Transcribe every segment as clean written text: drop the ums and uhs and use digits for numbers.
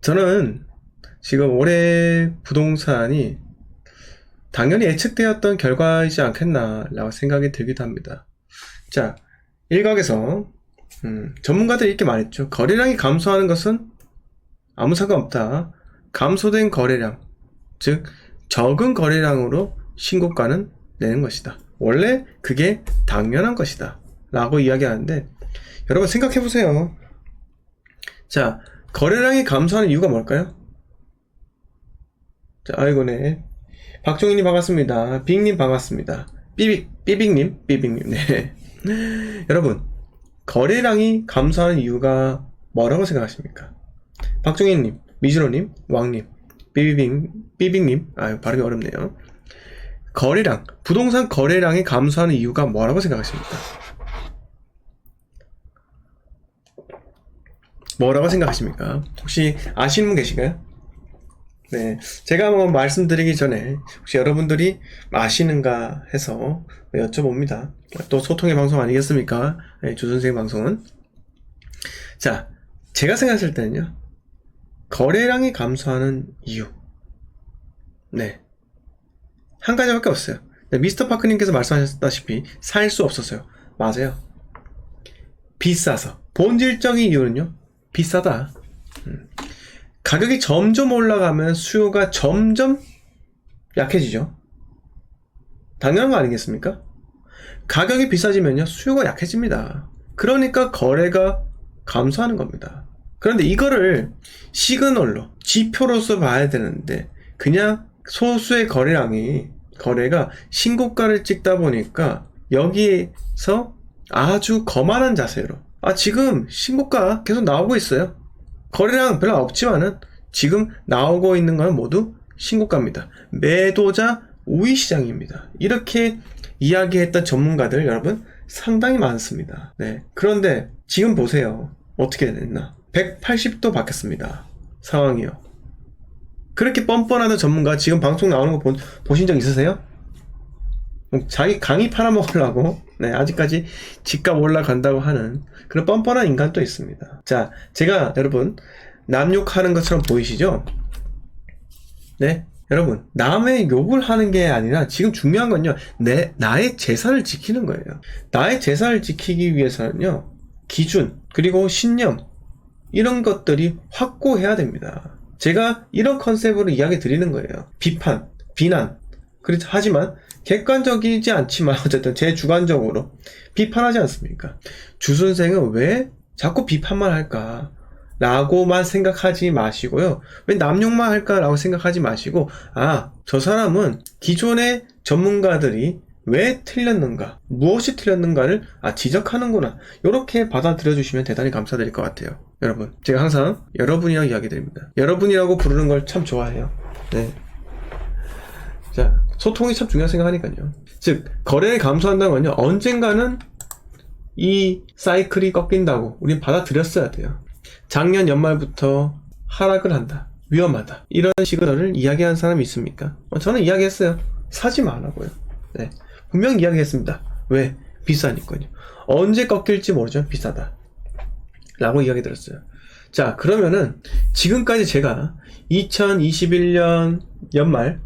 저는 지금 올해 부동산이 당연히 예측되었던 결과이지 않겠나라고 생각이 들기도 합니다. 자, 일각에서 전문가들이 이렇게 말했죠. 거래량이 감소하는 것은 아무 상관없다. 감소된 거래량, 즉 적은 거래량으로 신고가는 내는 것이다. 원래 그게 당연한 것이다 라고 이야기하는데, 여러분 생각해보세요. 자, 거래량이 감소하는 이유가 뭘까요? 자, 아이고네. 박종희님 반갑습니다. 빅님 반갑습니다. 삐빅님, 네. 여러분, 거래량이 감소하는 이유가 뭐라고 생각하십니까? 박종희님, 미즈노님, 왕님, 삐빅님, 발음이 어렵네요. 거래량, 부동산 거래량이 감소하는 이유가 뭐라고 생각하십니까? 뭐라고 생각하십니까? 혹시 아시는 분 계신가요? 네, 제가 한번 말씀드리기 전에 혹시 여러분들이 아시는가 해서 여쭤봅니다. 또 소통의 방송 아니겠습니까? 네, 조선생 방송은. 자, 제가 생각했을 때는요, 거래량이 감소하는 이유, 네, 한 가지밖에 없어요. 네, 미스터 파크님께서 말씀하셨다시피 살 수 없었어요. 맞아요. 비싸서. 본질적인 이유는요, 비싸다. 가격이 점점 올라가면 수요가 점점 약해지죠. 당연한 거 아니겠습니까? 가격이 비싸지면요, 수요가 약해집니다. 그러니까 거래가 감소하는 겁니다. 그런데 이거를 시그널로, 지표로서 봐야 되는데, 그냥 소수의 거래가 신고가를 찍다 보니까 여기에서 아주 거만한 자세로, 지금 신고가 계속 나오고 있어요. 거래량 별로 없지만은 지금 나오고 있는 건 모두 신고가입니다. 매도자 우위 시장입니다. 이렇게 이야기했던 전문가들 여러분 상당히 많습니다. 네. 그런데 지금 보세요. 어떻게 됐나? 180도 바뀌었습니다. 상황이요. 그렇게 뻔뻔하던 전문가 지금 방송 나오는 거 보신 적 있으세요? 자기 강의 팔아먹으려고 아직까지 집값 올라간다고 하는 그런 뻔뻔한 인간도 있습니다. 자, 제가 여러분 남욕하는 것처럼 보이시죠? 네, 여러분 남의 욕을 하는 게 아니라 지금 중요한 건요, 나의 재산을 지키는 거예요. 나의 재산을 지키기 위해서는요, 기준 그리고 신념 이런 것들이 확고해야 됩니다. 제가 이런 컨셉으로 이야기 드리는 거예요. 비판, 비난, 하지만 객관적이지 않지만 어쨌든 제 주관적으로 비판하지 않습니까? 주선생은 왜 자꾸 비판만 할까? 라고만 생각하지 마시고요. 왜 남용만 할까? 라고 생각하지 마시고, 저 사람은 기존의 전문가들이 왜 틀렸는가? 무엇이 틀렸는가를 지적하는구나. 이렇게 받아들여 주시면 대단히 감사드릴 것 같아요. 여러분, 제가 항상 여러분이라고 이야기 드립니다. 여러분이라고 부르는 걸 참 좋아해요. 네. 자, 소통이 참 중요하다고 생각하니까요. 즉, 거래를 감소한다는 건요, 언젠가는 이 사이클이 꺾인다고 우린 받아들였어야 돼요. 작년 연말부터 하락을 한다, 위험하다, 이런 시그널을 이야기한 사람이 있습니까? 저는 이야기했어요. 사지 말라고요. 네, 분명히 이야기했습니다. 왜? 비싸니까요. 언제 꺾일지 모르죠. 비싸다 라고 이야기 들었어요. 자, 그러면은 지금까지 제가 2021년 연말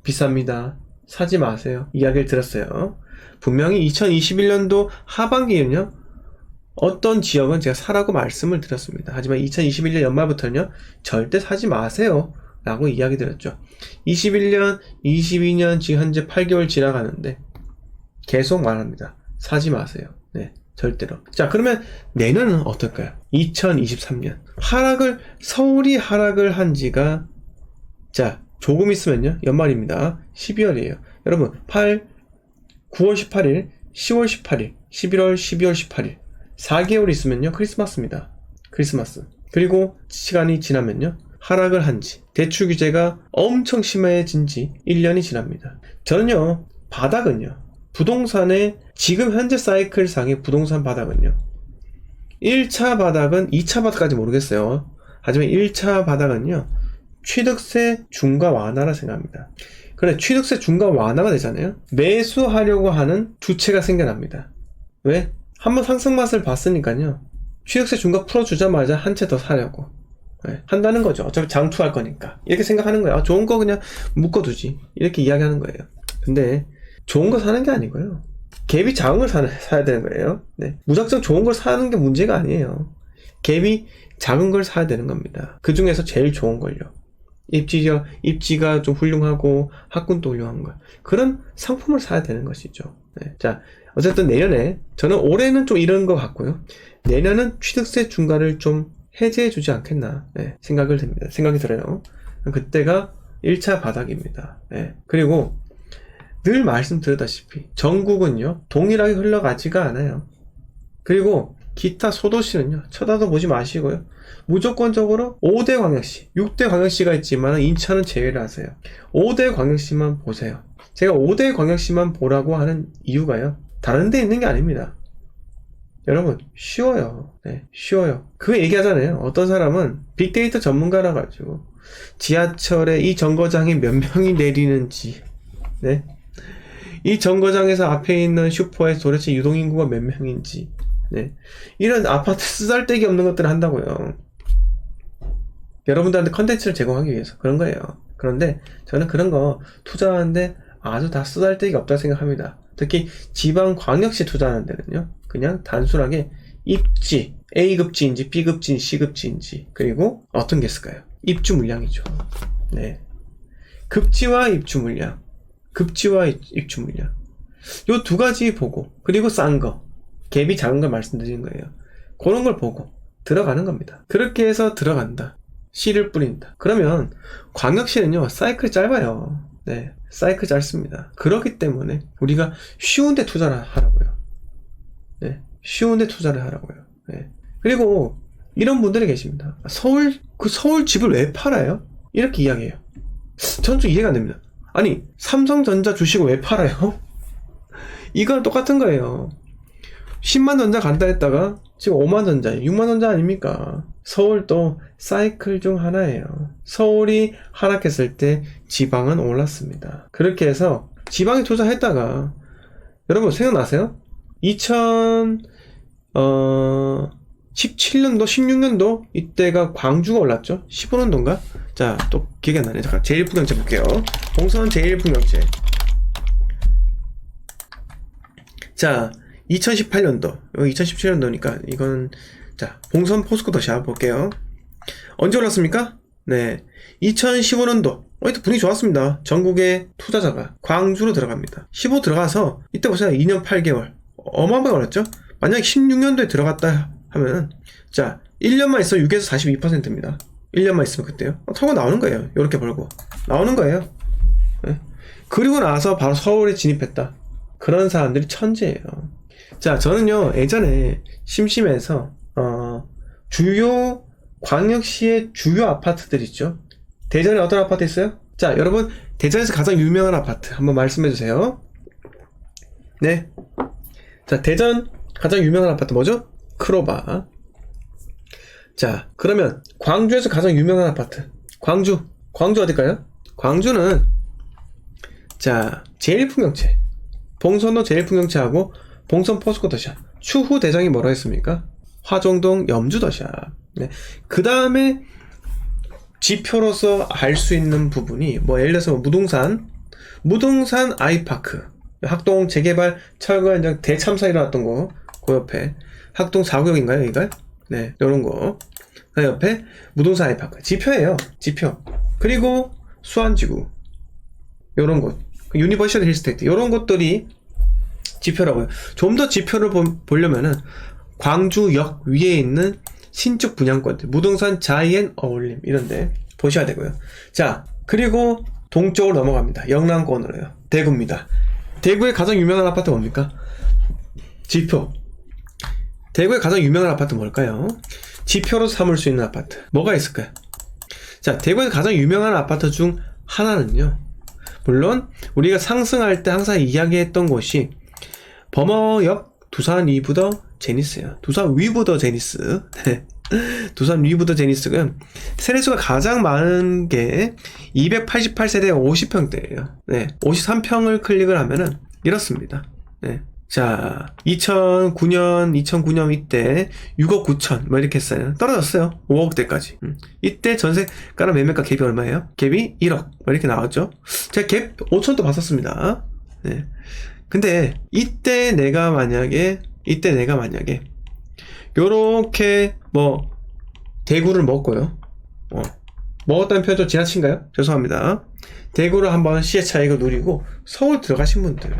비쌉니다, 사지 마세요 이야기를 들었어요. 분명히 2021년도 하반기에는요, 어떤 지역은 제가 사라고 말씀을 드렸습니다. 하지만 2021년 연말부터는요, 절대 사지 마세요 라고 이야기 드렸죠. 21년, 22년 지금 현재 8개월 지나가는데 계속 말합니다. 사지 마세요. 네, 절대로. 자, 그러면 내년은 어떨까요? 2023년 서울이 하락을 한 지가, 자, 조금 있으면요, 연말입니다. 12월이에요. 여러분, 9월 18일, 10월 18일, 11월, 12월 18일, 4개월 있으면요, 크리스마스입니다. 크리스마스. 그리고 시간이 지나면요, 하락을 한 지, 대출 규제가 엄청 심해진 지 1년이 지납니다. 저는요, 부동산의 지금 현재 사이클상의 부동산 바닥은요, 1차 바닥은 2차 바닥까지 모르겠어요. 하지만 1차 바닥은요, 취득세 중과 완화라 생각합니다. 그래, 취득세 중과 완화가 되잖아요. 매수하려고 하는 주체가 생겨납니다. 왜? 한번 상승 맛을 봤으니까요, 취득세 중과 풀어주자마자 한 채 더 사려고. 네, 한다는 거죠. 어차피 장투할 거니까. 이렇게 생각하는 거예요. 아, 좋은 거 그냥 묶어두지. 이렇게 이야기하는 거예요. 근데 좋은 거 사는 게 아니고요. 갭이 작은 걸 사야 되는 거예요. 네. 무작정 좋은 걸 사는 게 문제가 아니에요. 갭이 작은 걸 사야 되는 겁니다. 그 중에서 제일 좋은 걸요. 입지가 좀 훌륭하고 학군도 훌륭한 거. 그런 상품을 사야 되는 것이죠. 네. 자, 어쨌든 내년에, 저는 올해는 좀 이런 것 같고요. 내년은 취득세 중과를 좀 해제해 주지 않겠나, 네, 생각이 들어요. 그때가 1차 바닥입니다. 네. 그리고 늘 말씀드렸다시피 전국은요 동일하게 흘러가지가 않아요. 그리고 기타 소도시는요 쳐다도 보지 마시고요, 무조건적으로 5대 광역시, 6대 광역시가 있지만 인천은 제외를 하세요. 5대 광역시만 보세요. 제가 5대 광역시만 보라고 하는 이유가요, 다른 데 있는 게 아닙니다. 여러분 쉬워요. 네, 쉬워요. 그 얘기하잖아요. 어떤 사람은 빅데이터 전문가라 가지고 지하철에 이 정거장에 몇 명이 내리는지, 네, 이 정거장에서 앞에 있는 슈퍼에 도대체 유동인구가 몇 명인지, 네, 이런 아파트 쓰잘데기 없는 것들을 한다고요. 여러분들한테 컨텐츠를 제공하기 위해서 그런 거예요. 그런데 저는 그런 거 투자하는데 아주 다 쓰잘데기 없다고 생각합니다. 특히 지방광역시 투자하는 데는요, 그냥 단순하게 입지, A급지인지 B급지인지 C급지인지, 그리고 어떤 게 있을까요? 입주 물량이죠. 네, 급지와 입주 물량, 급지와 입주 물량, 요 두 가지 보고, 그리고 싼 거, 갭이 작은 걸 말씀드리는 거예요. 그런 걸 보고 들어가는 겁니다. 그렇게 해서 들어간다, 씨를 뿌린다. 그러면 광역시는요 사이클이 짧아요. 네, 사이클 짧습니다. 그렇기 때문에 우리가 쉬운데 투자를 하라고요. 네, 쉬운데 투자를 하라고요. 네. 그리고 이런 분들이 계십니다. 서울 집을 왜 팔아요? 이렇게 이야기해요. 저는 좀 이해가 안 됩니다. 아니, 삼성전자 주식을 왜 팔아요? 이건 똑같은 거예요. 10만 전자 간다 했다가 지금 5만 전자, 6만 전자 아닙니까? 서울도 사이클 중 하나예요. 서울이 하락했을 때 지방은 올랐습니다. 그렇게 해서 지방에 투자했다가, 여러분 생각나세요? 2017년도, 16년도 이때가 광주가 올랐죠? 15년도인가? 자, 또 기억이 안 나네. 잠깐 제1풍경채 볼게요. 봉선 제1풍경채. 자, 2018년도, 여기 2017년도니까 이건, 자, 봉선 포스코 더샵 볼게요. 언제 올랐습니까? 네, 2015년도. 이때 분위기 좋았습니다. 전국의 투자자가 광주로 들어갑니다. 15 들어가서 이때 보세요. 2년 8개월 어마어마하게 올랐죠. 만약에 16년도에 들어갔다 하면은, 자, 1년만 있어 6에서 42%입니다. 1년만 있으면 그때요. 타고 나오는 거예요. 이렇게 벌고 나오는 거예요. 네. 그리고 나서 바로 서울에 진입했다. 그런 사람들이 천재예요. 자, 저는요 예전에 심심해서 주요 광역시의 주요 아파트들 있죠. 대전에 어떤 아파트 있어요? 자, 여러분 대전에서 가장 유명한 아파트 한번 말씀해 주세요. 네, 자, 대전 가장 유명한 아파트 뭐죠? 크로바. 자, 그러면 광주에서 가장 유명한 아파트, 광주 어딜까요? 광주는, 자, 제1풍경채, 봉선도 제1풍경채하고 봉선 포스코 더샵. 추후 대장이 뭐라 했습니까? 화정동 염주 더샵. 네. 그 다음에 지표로서 알 수 있는 부분이 뭐, 예를 들어서 무등산 아이파크, 학동 재개발 철거 현장 대참사 일어났던 거, 그 옆에 학동 4구역인가요, 여기가? 네, 요런 거. 그 옆에 무등산 아이파크. 지표예요, 지표. 그리고 수안지구, 요런 곳. 유니버셜 힐스테이트, 요런 곳들이 지표라고요. 좀 더 지표를 보려면은 광주역 위에 있는 신축 분양권들, 무등산 자이앤 어울림, 이런데 보셔야 되고요. 자, 그리고 동쪽으로 넘어갑니다. 영남권으로요. 대구입니다. 대구의 가장 유명한 아파트 뭡니까? 지표. 대구의 가장 유명한 아파트 뭘까요? 지표로 삼을 수 있는 아파트 뭐가 있을까요? 자, 대구의 가장 유명한 아파트 중 하나는요, 물론 우리가 상승할 때 항상 이야기했던 곳이 범어역 두산 위브더 제니스예요. 두산 위브더 제니스. 두산 위브더 제니스가 세대수가 가장 많은 게 288세대 50평대예요. 네, 53평을 클릭을 하면은 이렇습니다. 네, 자, 2009년 이때 6억 9천 뭐 이렇게 했어요. 떨어졌어요. 5억대까지. 이때 전세가랑 매매가 갭이 얼마예요? 갭이 1억 뭐 이렇게 나왔죠. 제가 갭 5천도 봤었습니다. 네. 근데 이때 내가 만약에 요렇게 뭐 대구를 먹고요. 먹었다는 표현 좀 지나친가요? 죄송합니다. 대구를 한번 시세 차익을 누리고 서울 들어가신 분들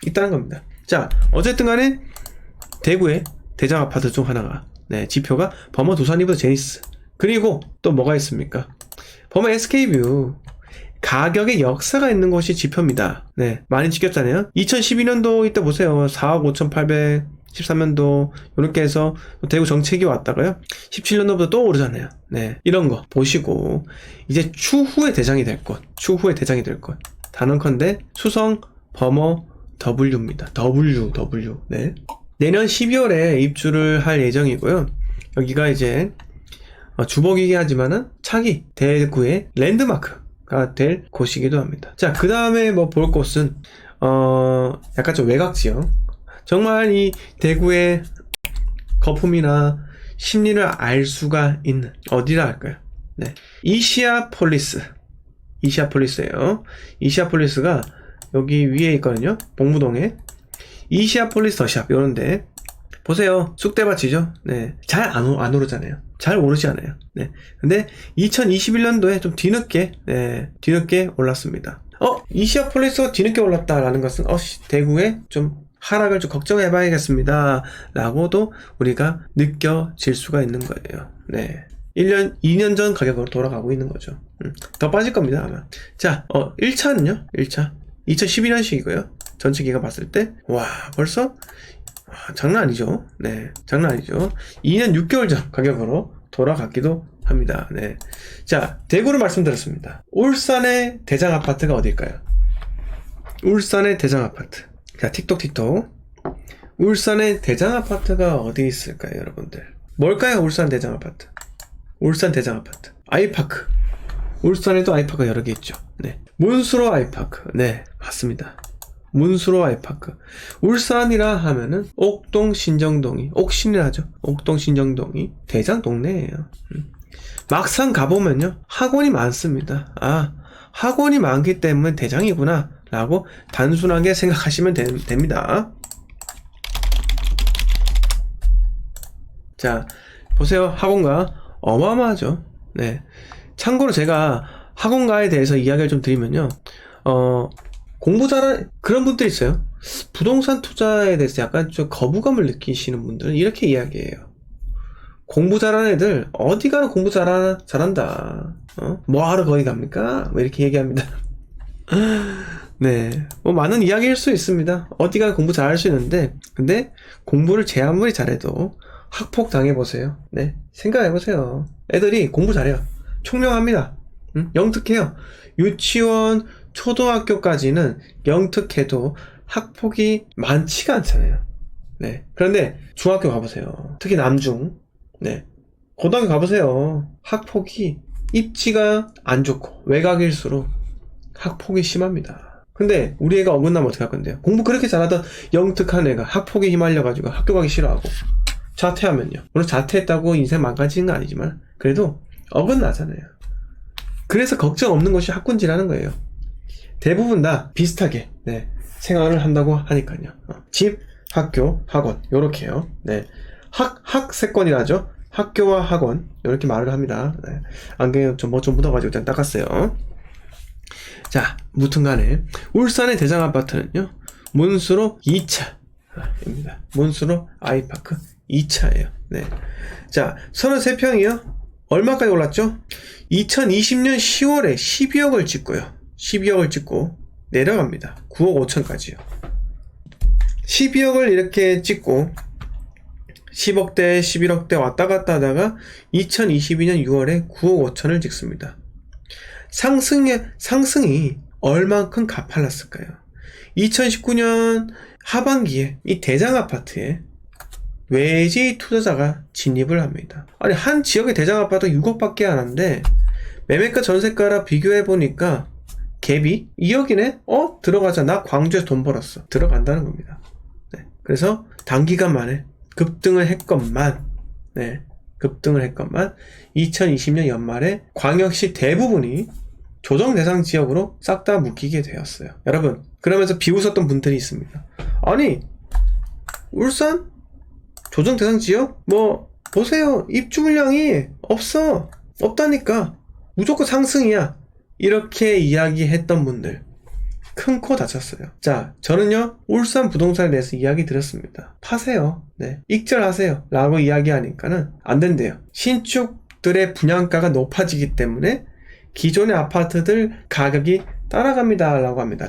있다는 겁니다. 자, 어쨌든 간에 대구의 대장 아파트 중 하나가, 네, 지표가 범어 두산이브더 제니스. 그리고 또 뭐가 있습니까? 범어 SK뷰. 가격의 역사가 있는 곳이 지표입니다. 네, 많이 지켰잖아요. 2012년도 이때 보세요. 4억 5,800, 13년도 이렇게 해서 대구 정책이 왔다가요. 17년도부터 또 오르잖아요. 네, 이런 거 보시고 이제 추후의 대장이 될 것. 단언컨대 수성 범어 W입니다. W. 네. 내년 12월에 입주를 할 예정이고요. 여기가 이제 주복이긴 하지만은 차기 대구의 랜드마크가 될 곳이기도 합니다. 자, 그 다음에 뭐 볼 곳은 약간 좀 외곽지역. 정말 이 대구의 거품이나 심리를 알 수가 있는 어디라 할까요? 네, 이시아폴리스예요. 이시아폴리스가 여기 위에 있거든요. 봉무동에 이시아폴리스 더샵 요런데 보세요. 쑥대밭이죠. 네, 잘 안 오르잖아요. 잘 오르지 않아요. 네, 근데 2021년도에 좀 뒤늦게 올랐습니다. 이시아폴리스가 뒤늦게 올랐다라는 것은 대구에 좀 하락을 좀 걱정해 봐야겠습니다 라고도 우리가 느껴질 수가 있는 거예요. 네, 2년 전 가격으로 돌아가고 있는 거죠. 더 빠질 겁니다 아마. 자, 1차는요. 1차 2012년식이고요. 전체 기가 봤을 때 와, 벌써 장난 아니죠. 네, 장난 아니죠. 2년 6개월 전 가격으로 돌아갔기도 합니다. 네. 자, 대구를 말씀드렸습니다. 울산의 대장 아파트가 어딜까요? 울산의 대장 아파트. 자, 틱톡. 울산의 대장 아파트가 어디 있을까요, 여러분들? 뭘까요, 울산 대장 아파트? 아이파크. 울산에도 아이파크가 여러 개 있죠. 네. 문수로 아이파크. 네, 맞습니다. 문수로 아이파크. 울산이라 하면은 옥동 신정동이, 옥신이라 하죠. 옥동 신정동이 대장 동네예요. 막상 가보면요, 학원이 많습니다. 학원이 많기 때문에 대장이구나 라고 단순하게 생각하시면 됩니다. 자, 보세요. 학원가 어마어마하죠. 네. 참고로 제가 학원가에 대해서 이야기를 좀 드리면요, 공부 잘하는 그런 분들이 있어요. 부동산 투자에 대해서 약간 좀 거부감을 느끼시는 분들은 이렇게 이야기해요. 공부 잘하는 애들 어디 가나 공부 잘한다. 뭐하러 거기 갑니까? 뭐 이렇게 얘기합니다. 네, 뭐 많은 이야기일 수 있습니다. 어디 가나 공부 잘할 수 있는데, 근데 공부를 제 아무리 잘해도 학폭 당해보세요. 네, 생각해보세요. 애들이 공부 잘해요. 총명합니다. 영특해요. 유치원, 초등학교까지는 영특해도 학폭이 많지가 않잖아요. 네. 그런데 중학교 가보세요. 특히 남중. 네. 고등학교 가보세요. 학폭이 입지가 안 좋고 외곽일수록 학폭이 심합니다. 근데 우리 애가 어긋나면 어떡할 건데요? 공부 그렇게 잘하던 영특한 애가 학폭에 휘말려가지고 학교 가기 싫어하고 자퇴하면요. 물론 자퇴했다고 인생 망가지는 건 아니지만 그래도 어긋나잖아요. 그래서 걱정 없는 것이 학군지라는 거예요. 대부분 다 비슷하게, 네, 생활을 한다고 하니까요. 집, 학교, 학원 요렇게요. 네, 학세권이라 하죠. 학교와 학원 이렇게 말을 합니다. 네. 안경에 좀 묻어가지고 일단 닦았어요. 자, 무튼간에 울산의 대장 아파트는요, 문수로 2차입니다. 문수로 아이파크 2차예요. 네. 자, 33평이요. 얼마까지 올랐죠? 2020년 10월에 12억을 찍고요. 12억을 찍고 내려갑니다. 9억 5천까지요. 12억을 이렇게 찍고 10억대, 11억대 왔다 갔다 하다가 2022년 6월에 9억 5천을 찍습니다. 상승이 얼만큼 가팔랐을까요? 2019년 하반기에 이 대장 아파트에 외지 투자자가 진입을 합니다. 아니, 한 지역의 대장 아파트 6억밖에 안 하는데 매매가 전세가랑 비교해보니까 갭이 2억이네? 들어가자. 나 광주에서 돈 벌었어. 들어간다는 겁니다. 그래서 단기간 만에 급등을 했건만 2020년 연말에 광역시 대부분이 조정 대상 지역으로 싹 다 묶이게 되었어요. 여러분, 그러면서 비웃었던 분들이 있습니다. 아니, 울산? 조정 대상 지역? 뭐 보세요. 입주 물량이 없다니까. 무조건 상승이야. 이렇게 이야기했던 분들 큰 코 다쳤어요. 자, 저는요 울산 부동산에 대해서 이야기 드렸습니다. 파세요. 익절하세요 라고 이야기하니까는 안 된대요. 신축들의 분양가가 높아지기 때문에 기존의 아파트들 가격이 따라갑니다 라고 합니다.